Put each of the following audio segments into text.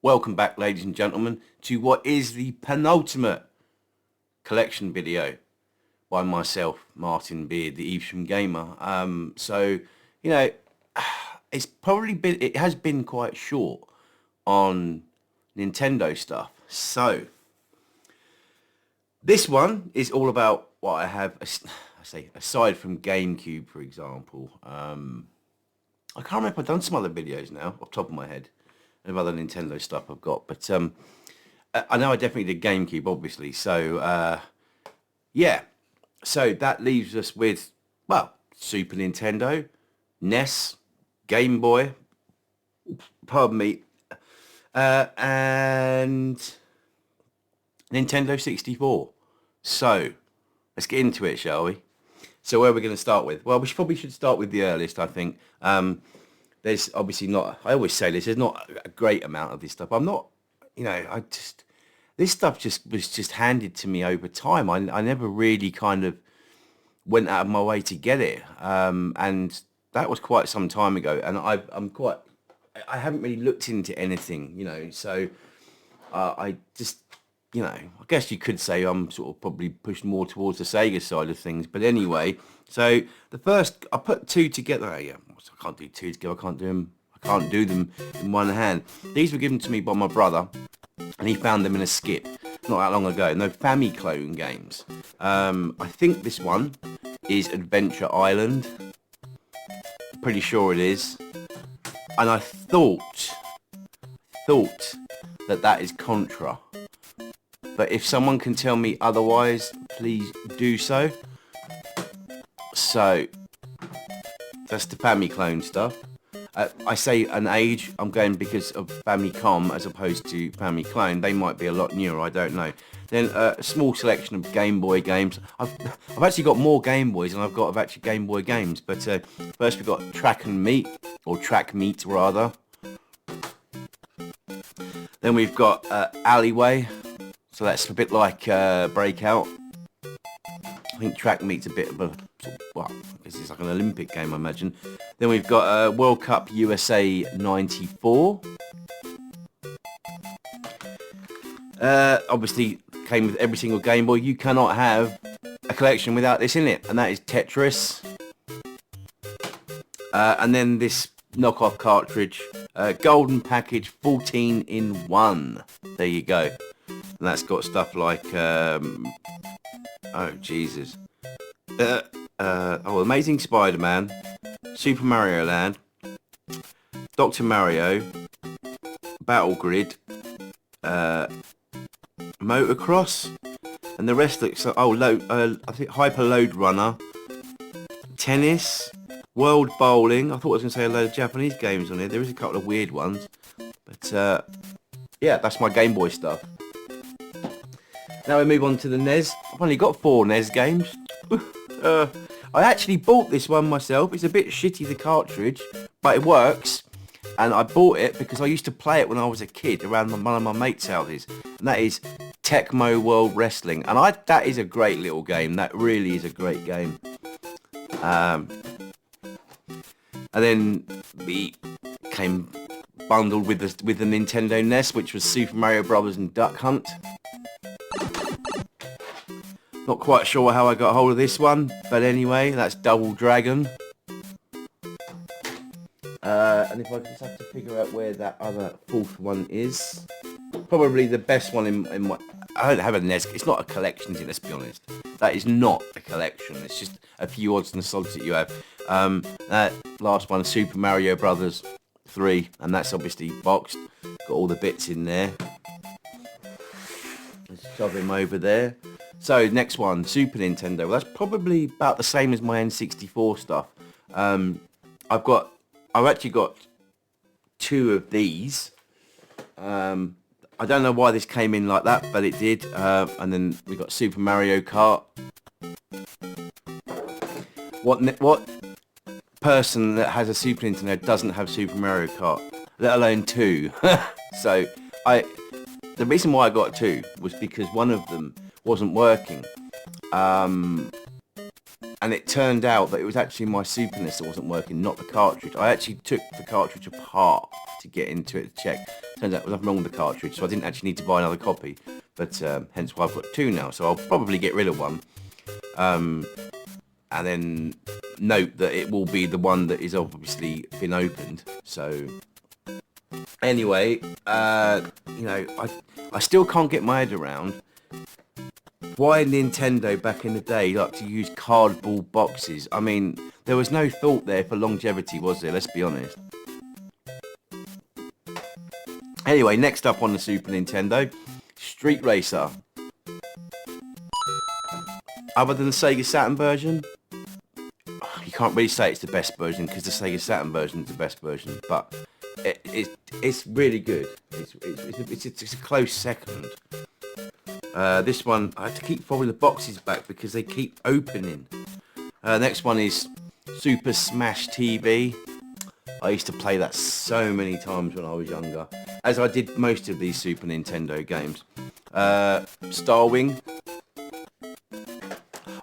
Welcome back, ladies and gentlemen, to what is the penultimate collection video by myself, Martin Beard, the Evesham Gamer. You know, it has been quite short on Nintendo stuff. So, this one is all about what I have, aside from GameCube, for example. I can't remember if I've done some other videos now, off the top of my head, of other Nintendo stuff I've got. But I know I definitely did GameCube, obviously. So, yeah. So that leaves us with, well, Super Nintendo, NES, Game Boy, pardon me, and Nintendo 64. So, let's get into it, shall we? So where are we going to start with? Well, we should start with the earliest, I think. There's obviously not, I always say this, there's not a great amount of this stuff. I'm not, this stuff was just handed to me over time. I never really kind of went out of my way to get it. And that was quite some time ago. And I haven't really looked into anything, so I just, I guess you could say I'm sort of probably pushed more towards the Sega side of things. But anyway, so the first, I put two together. Oh, yeah, I can't do two together. I can't do them in one hand. These were given to me by my brother, and he found them in a skip not that long ago. No, Famiclone games. I think this one is Adventure Island. Pretty sure it is. And I thought that is Contra. But if someone can tell me otherwise, please do so. So, that's the Famiclone stuff. I say an age, I'm going because of Famicom as opposed to Famiclone. They might be a lot newer, I don't know. Then a small selection of Game Boy games. I've actually got more Game Boys than I've got of actually Game Boy games. But first we've got Track and Meet, or Track Meet rather. Then we've got Alleyway. So that's a bit like Breakout. I think Track Meet's a bit of a, well, I guess it's like an Olympic game, I imagine. Then we've got World Cup USA 94. Obviously came with every single Game Boy. You cannot have a collection without this in it, and that is Tetris. And then this knockoff cartridge, Golden Package 14 in 1. There you go. And that's got stuff like, oh Jesus, Amazing Spider-Man, Super Mario Land, Dr. Mario, Battle Grid, Motocross, and the rest looks like, I think Hyper Load Runner, Tennis, World Bowling. I thought I was going to say a load of Japanese games on here. There is a couple of weird ones, but yeah, that's my Game Boy stuff. Now we move on to the NES. I've only got 4 NES games. I actually bought this one myself. It's a bit shitty, the cartridge, but it works. And I bought it because I used to play it when I was a kid around one of my mates' houses. And that is Tecmo World Wrestling. And that is a great little game. That really is a great game. And then we came bundled with the Nintendo NES, which was Super Mario Brothers and Duck Hunt. Not quite sure how I got hold of this one, but anyway, that's Double Dragon. And if I just have to figure out where that other 4th one is, probably the best one in my... I don't have a NES. It's not a collection, let's be honest. That is not a collection. It's just a few odds and sods that you have. That last one, Super Mario Brothers 3, and that's obviously boxed. Got all the bits in there. Let's shove him over there. So next one, Super Nintendo. Well, that's probably about the same as my N64 stuff. I've actually got 2 of these. I don't know why this came in like that, but it did. And then we got Super Mario Kart. What person that has a Super Nintendo doesn't have Super Mario Kart, let alone 2? So the reason why I got 2 was because one of them wasn't working. and it turned out that it was actually my Super NES that wasn't working, not the cartridge. I actually took the cartridge apart to get into it to check. Turns out there was nothing wrong with the cartridge, so I didn't actually need to buy another copy. But hence why I've got two now. So I'll probably get rid of one. And then note that it will be the one that is obviously been opened. So anyway, you know, I still can't get my head around why Nintendo back in the day liked to use cardboard boxes. I mean, there was no thought there for longevity, was there? Let's be honest. Anyway, next up on the Super Nintendo, Street Racer. Other than the Sega Saturn version, you can't really say it's the best version because the Sega Saturn version is the best version, but it's really good. It's a close second. This one, I have to keep following the boxes back because they keep opening. Next one is Super Smash TV. I used to play that so many times when I was younger, as I did most of these Super Nintendo games. Star Wing,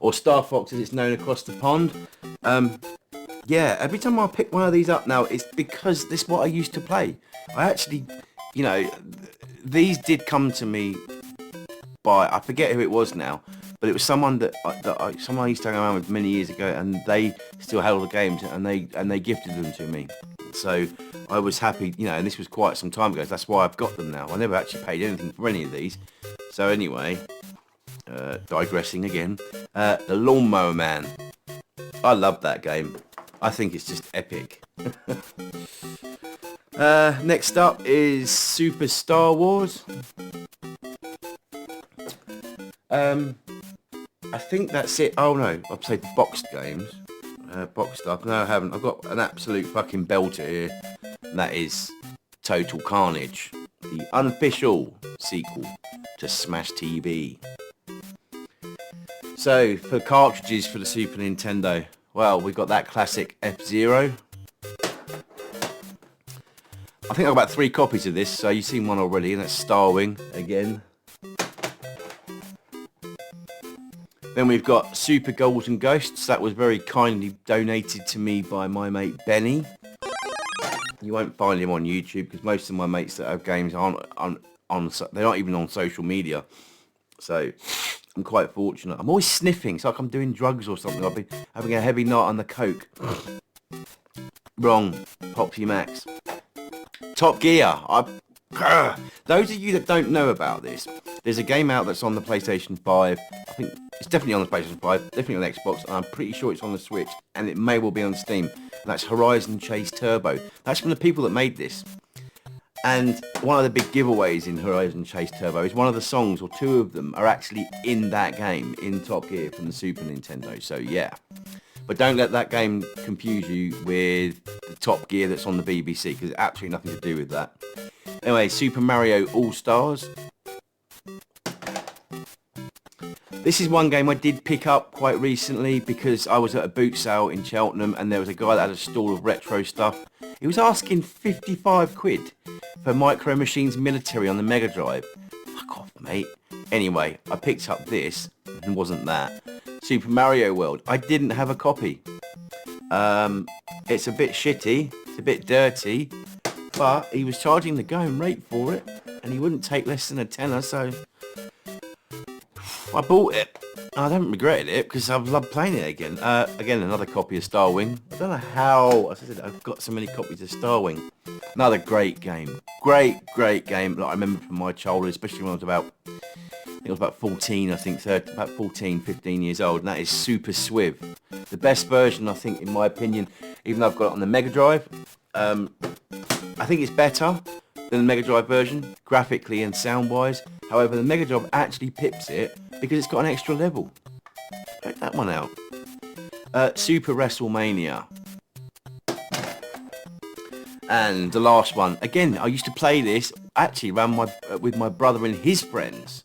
or Star Fox as it's known across the pond. Yeah, every time I pick one of these up now, it's because this is what I used to play. I actually, you know, these did come to me by, I forget who it was now, but it was someone someone I used to hang around with many years ago, and they still had all the games, and they gifted them to me. So I was happy, you know, and this was quite some time ago. So that's why I've got them now. I never actually paid anything for any of these. So anyway, digressing again, the Lawnmower Man. I love that game. I think it's just epic. Next up is Super Star Wars. I think that's it. Oh no, I've played the boxed games. Boxed stuff. No, I haven't. I've got an absolute fucking belter here. And that is Total Carnage, the unofficial sequel to Smash TV. So, for cartridges for the Super Nintendo, well, we've got that classic F-Zero. I think I've got about 3 copies of this, so you've seen one already, and that's Star Wing again. Then we've got Super Ghouls and Ghosts. That was very kindly donated to me by my mate Benny. You won't find him on YouTube because most of my mates that have games aren't they're not even on social media. So I'm quite fortunate. I'm always sniffing. It's like I'm doing drugs or something. I've been having a heavy night on the coke. Wrong. Popsy Max. Top Gear. Those of you that don't know about this, there's a game out that's on the PlayStation 5. I think it's definitely on the PlayStation 5, definitely on Xbox, and I'm pretty sure it's on the Switch, and it may well be on Steam. And that's Horizon Chase Turbo. That's from the people that made this. And one of the big giveaways in Horizon Chase Turbo is one of the songs, or 2 of them, are actually in that game, in Top Gear from the Super Nintendo. So yeah. But don't let that game confuse you with the Top Gear that's on the BBC, because it's absolutely nothing to do with that. Anyway, Super Mario All-Stars. This is one game I did pick up quite recently because I was at a boot sale in Cheltenham and there was a guy that had a stall of retro stuff. He was asking 55 quid for Micro Machines Military on the Mega Drive. Fuck off, mate. Anyway, I picked up this and wasn't that. Super Mario World. I didn't have a copy. It's a bit shitty. It's a bit dirty. But he was charging the going rate for it and he wouldn't take less than a tenner, so I bought it. I haven't regretted it because I've loved playing it again. Again, another copy of Star Wing. I don't know how I've got so many copies of Star Wing. Another great game. Great game that I remember from my childhood, especially when I was about, I think I was about 14, I think, about 14, 15 years old, and that is Super Swiv. The best version, I think, in my opinion, even though I've got it on the Mega Drive. I think it's better than the Mega Drive version, graphically and sound-wise. However, the Mega Drive actually pips it because it's got an extra level. Check that one out. Super WrestleMania. And the last one. Again, I used to play this actually around with my brother and his friends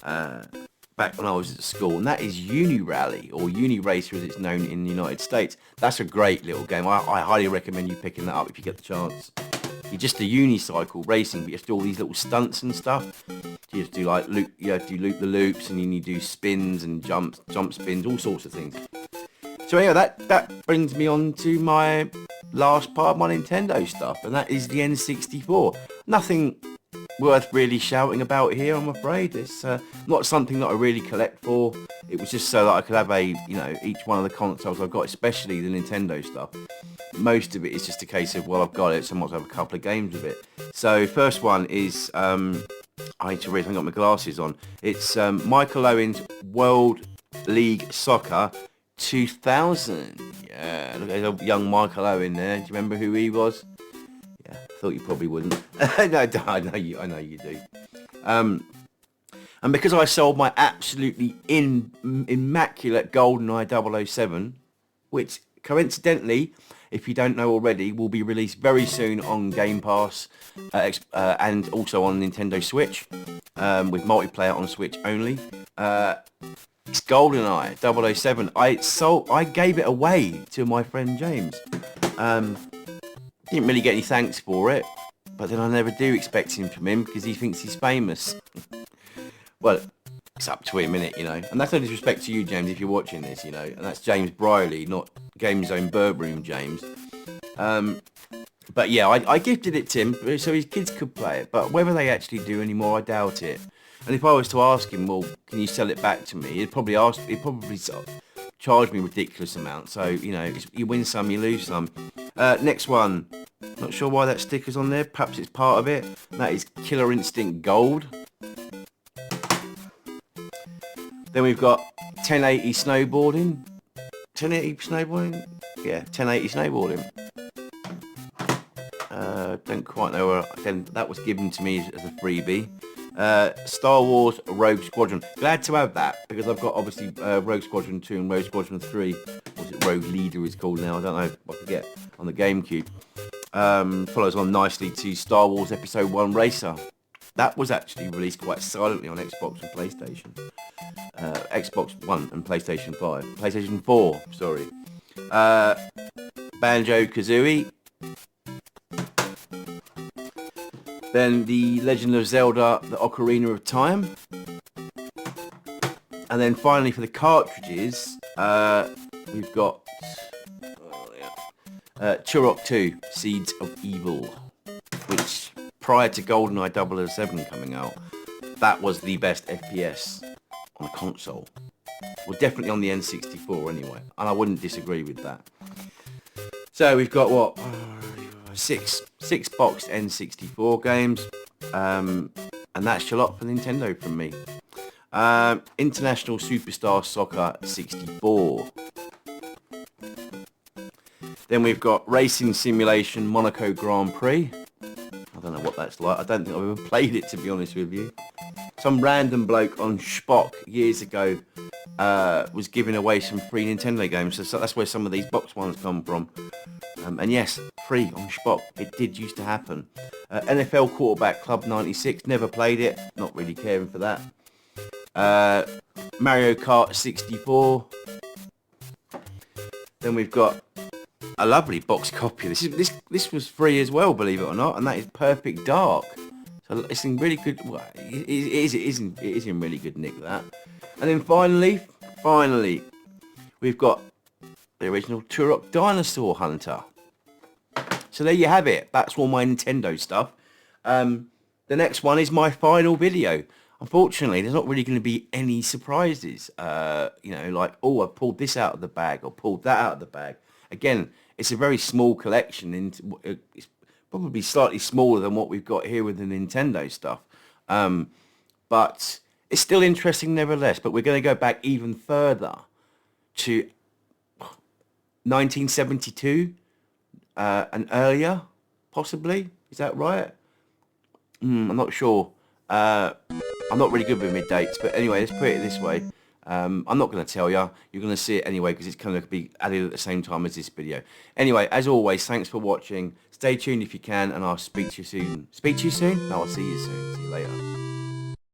back when I was at school. And that is Uni Rally, or Uni Racer as it's known in the United States. That's a great little game. I highly recommend you picking that up if you get the chance. You're just a unicycle racing, but you have to do all these little stunts and stuff. You have to do like loop the loops, and then you do spins and jump spins, all sorts of things. So anyway, that brings me on to my last part of my Nintendo stuff, and that is the N64. Nothing worth really shouting about here, I'm afraid. It's not something that I really collect for. It was just so that I could have each one of the consoles I've got, especially the Nintendo stuff. Most of it is just a case of, well, I've got it, so I might have a couple of games with it. So first one is, I need to read, I've got my glasses on. It's Michael Owen's World League Soccer 2000. Yeah, look at young Michael Owen there. Do you remember who he was? Yeah, I thought you probably wouldn't. No, I know you do. And because I sold my absolutely immaculate GoldenEye 007, which coincidentally, if you don't know already, will be released very soon on Game Pass and also on Nintendo Switch with multiplayer on Switch only. It's GoldenEye 007. I gave it away to my friend James. Didn't really get any thanks for it, but then I never do expect him from him because he thinks he's famous. Well, it's up to him, innit, And that's no disrespect to you, James, if you're watching this, And that's James Briley, not Game Zone Burberry James. But yeah, I gifted it to him so his kids could play it. But whether they actually do anymore, I doubt it. And if I was to ask him, well, can you sell it back to me? He'd probably charge me a ridiculous amount. So, you win some, you lose some. Next one. Not sure why that sticker's on there. Perhaps it's part of it. That is Killer Instinct Gold. Then we've got 1080 snowboarding. 1080 snowboarding? Yeah, 1080 snowboarding. Don't quite know where. Again, that was given to me as a freebie. Star Wars Rogue Squadron. Glad to have that because I've got obviously Rogue Squadron 2 and Rogue Squadron 3. Or is it Rogue Leader it's called now? I don't know. I forget. On the GameCube. Follows on nicely to Star Wars Episode 1 Racer. That was actually released quite silently on Xbox and PlayStation. Xbox One and PlayStation 5. PlayStation 4, sorry. Banjo-Kazooie. Then The Legend of Zelda, The Ocarina of Time. And then finally for the cartridges, we've got Turok 2, Seeds of Evil, which prior to GoldenEye 007 coming out, that was the best FPS on a console. Well, definitely on the N64 anyway, and I wouldn't disagree with that. So we've got what? Six boxed N64 games, and that's a lot for Nintendo from me. International Superstar Soccer 64. Then we've got Racing Simulation Monaco Grand Prix. I don't know what that's like. I don't think I've ever played it, to be honest with you. Some random bloke on Spock years ago was giving away some free Nintendo games, so that's where some of these box ones come from. And yes, free on Spock. It did used to happen. NFL Quarterback Club 96. Never played it. Not really caring for that. Mario Kart 64. Then we've got a lovely box copy. This was free as well, believe it or not, and that is Perfect Dark. So it's in really good. Well, it is in really good nick, that. And then finally, we've got the original Turok Dinosaur Hunter. So there you have it. That's all my Nintendo stuff. The next one is my final video. Unfortunately, there's not really going to be any surprises. Like, oh, I pulled this out of the bag or pulled that out of the bag. Again, it's a very small collection. It's probably slightly smaller than what we've got here with the Nintendo stuff. But it's still interesting nevertheless. But we're going to go back even further to 1972 and earlier, possibly. Is that right? I'm not sure. I'm not really good with mid dates, but anyway, let's put it this way. I'm not going to tell you. You're going to see it anyway because it's going to be added at the same time as this video. Anyway, as always, thanks for watching. Stay tuned if you can, and I'll speak to you soon. Speak to you soon? No, I'll see you soon. See you later.